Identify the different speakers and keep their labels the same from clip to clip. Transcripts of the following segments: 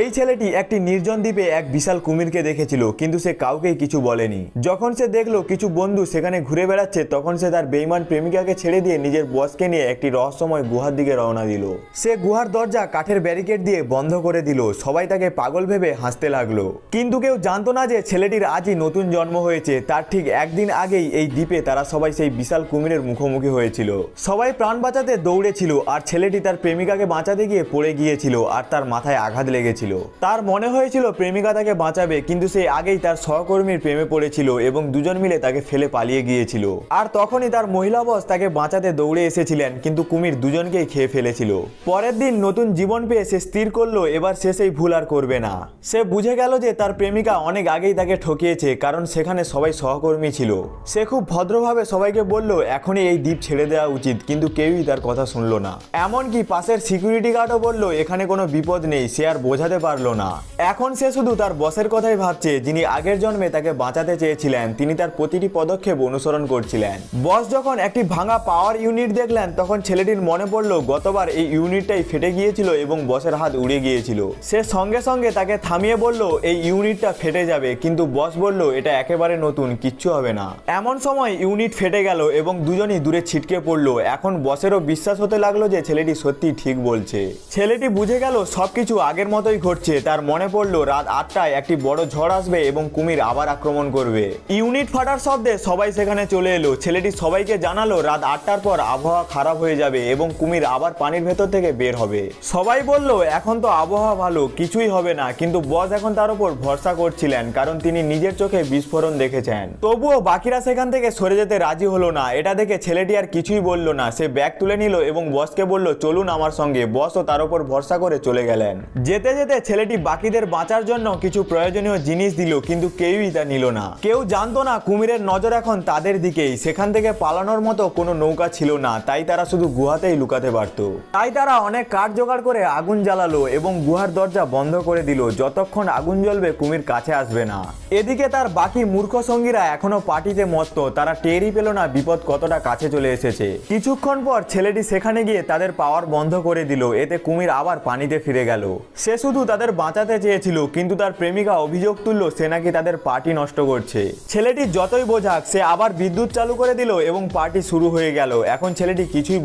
Speaker 1: এই ছেলেটি একটি নির্জন দ্বীপে এক বিশাল কুমিরকে দেখেছিল, কিন্তু সে কাউকেই কিছু বলেনি। যখন সে দেখলো কিছু বন্ধু সেখানে ঘুরে বেড়াচ্ছে, তখন সে তার বেঈমান প্রেমিকাকে ছেড়ে দিয়ে নিজের বসকে নিয়ে একটি রহস্যময় গুহার দিকে রওনা দিল। সে গুহার দরজা কাঠের ব্যারিকেড দিয়ে বন্ধ করে দিল। সবাই তাকে পাগল ভেবে হাসতে লাগলো, কিন্তু কেউ জানতো না যে ছেলেটির আজই নতুন জন্ম হয়েছে। তার ঠিক একদিন আগেই এই দ্বীপে তারা সবাই সেই বিশাল কুমিরের মুখোমুখি হয়েছিল। সবাই প্রাণ বাঁচাতে দৌড়েছিল, আর ছেলেটি তার প্রেমিকাকে বাঁচাতে গিয়ে পড়ে গিয়েছিল আর তার মাথায় আঘাত লেগেছিল। তার মনে হয়েছিল প্রেমিকা তাকে বাঁচাবে, কিন্তু সে আগেই তার সহকর্মীর প্রেমে পড়েছিল এবং দুজন মিলে তাকে ফেলে পালিয়ে গিয়েছিল। আর তখনই তার মহিলা বস তাকে বাঁচাতে দৌড়ে এসেছিলেন, কিন্তু কুমির দুজনকেই খেয়ে ফেলেছিল। পরের দিন নতুন জীবন পেয়ে সে স্থির করলো এবার সে সেই ভুল আর করবে না। সে বুঝে গেল যে তার প্রেমিকা অনেক আগেই তাকে ঠকিয়েছে, কারণ সেখানে সবাই সহকর্মী ছিল। সে খুব ভদ্রভাবে সবাইকে বলল এখনই এই দ্বীপ ছেড়ে দেওয়া উচিত, কিন্তু কেউই তার কথা শুনলো না। এমনকি পাশের সিকিউরিটি গার্ডও বলল এখানে কোনো বিপদ নেই। সে আর বোঝাতে পারলো না। এখন সে শুধু তার বসের কথাই ভাবছে, যিনি আগের জন্মে তাকে বাঁচাতে চেয়েছিলেন। তিনি তার প্রতিটি পদক্ষেপ অনুসরণ করছিলেন। বস যখন একটি ভাঙা পাওয়ার ইউনিট দেখলেন, তখন ছেলেটির মনে পড়লো গতবার এই ইউনিটটাই ফেটে গিয়েছিল এবং বসের হাত উড়ে গিয়েছিল। সে সঙ্গে সঙ্গে তাকে থামিয়ে বলল এই ইউনিটটা ফেটে যাবে, কিন্তু বস বলল এটা একেবারে নতুন, কিচ্ছু হবে না। এমন সময় ইউনিট ফেটে গেল এবং দুজনই দূরে ছিটকে পড়লো। এখন বসেরও বিশ্বাস হতে লাগলো যে ছেলেটি সত্যি ঠিক বলছে। ছেলেটি বুঝে গেল সবকিছু আগের মতোই ঘটছে। তার মনে পড়লো রাত 8টায় একটি বড় ঝড় আসবে এবং কুমির আবার আক্রমণ করবে। ইউনিট ফাটার শব্দে সবাই সেখানে চলে এলো। ছেলেটি সবাইকে জানালো রাত 8টার পর আবহাওয়া খারাপ হয়ে যাবে এবং কুমির আবার পানির ভেতর থেকে বের হবে। সবাই বলল এখন তো আবহাওয়া ভালো, কিছুই হবে না, কিন্তু বস এখন তার উপর ভরসা করছিলেন, কারণ তিনি নিজের চোখে বিস্ফোরণ দেখেছেন। তবুও বাকিরা সেখান থেকে সরে যেতে রাজি হলো না। এটা দেখে ছেলেটি আর কিছুই বলল না। সে ব্যাগ তুলে নিল এবং বসকে বলল চলুন আমার সঙ্গে। বসও তার উপর ভরসা করে চলে গেলেন। যেতে যেতে ছেলেটি বাকিদের বাঁচার জন্য কিছু প্রয়োজনীয় জিনিস দিল, কিন্তু কেউই তা নিল না। কেউ জানতো না কুমিরের নজর এখন তাদের দিকেই। সেখান থেকে পালানোর মতো কোনো নৌকা ছিল না, তাই তারা শুধু গুহাতেই লুকাতে পারত। তাই তারা অনেক কাঠ জোগাড় করে আগুন জ্বালালো এবং গুহার দরজা বন্ধ করে দিল। যতক্ষণ আগুন জ্বলবে কুমির কাছে আসবে না। এদিকে তার বাকি মূর্খ সঙ্গীরা এখনো পার্টিতে মত্ত। তারা টেরই পেল না বিপদ কতটা কাছে চলে এসেছে। কিছুক্ষণ পর ছেলেটি সেখানে গিয়ে তাদের পাওয়ার বন্ধ করে দিল। এতে কুমির আবার পানিতে ফিরে গেল। সে শুধু তাদের বাঁচাতে চেয়েছিল, কিন্তু তার প্রেমিকা অভিযোগ তুলল সে নাকি তাদের পার্টি নষ্ট করছে। ছেলেটি যতই বোঝাক, সে আবার বিদ্যুৎ চালু করে দিল এবং পার্টি শুরু হয়ে গেল। এখন ছেলেটি কিছুই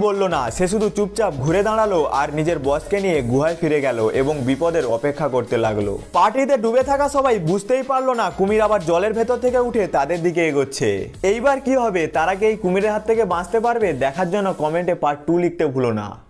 Speaker 1: বলল না। সে শুধু চুপচাপ ঘুরে দাঁড়ালো আর নিজের বসকে নিয়ে গুহায় ফিরে গেল এবং বিপদের অপেক্ষা করতে লাগলো। পার্টিতে ডুবে থাকা সবাই বুঝতেই পারলো না কুমির আবার জলের ভেতর থেকে উঠে তাদের দিকে এগোচ্ছে। এইবার কি হবে? তারা কি এই কুমিরের হাত থেকে বাঁচতে পারবে? দেখার জন্য কমেন্টে পার্ট 2 লিখতে ভুলো না।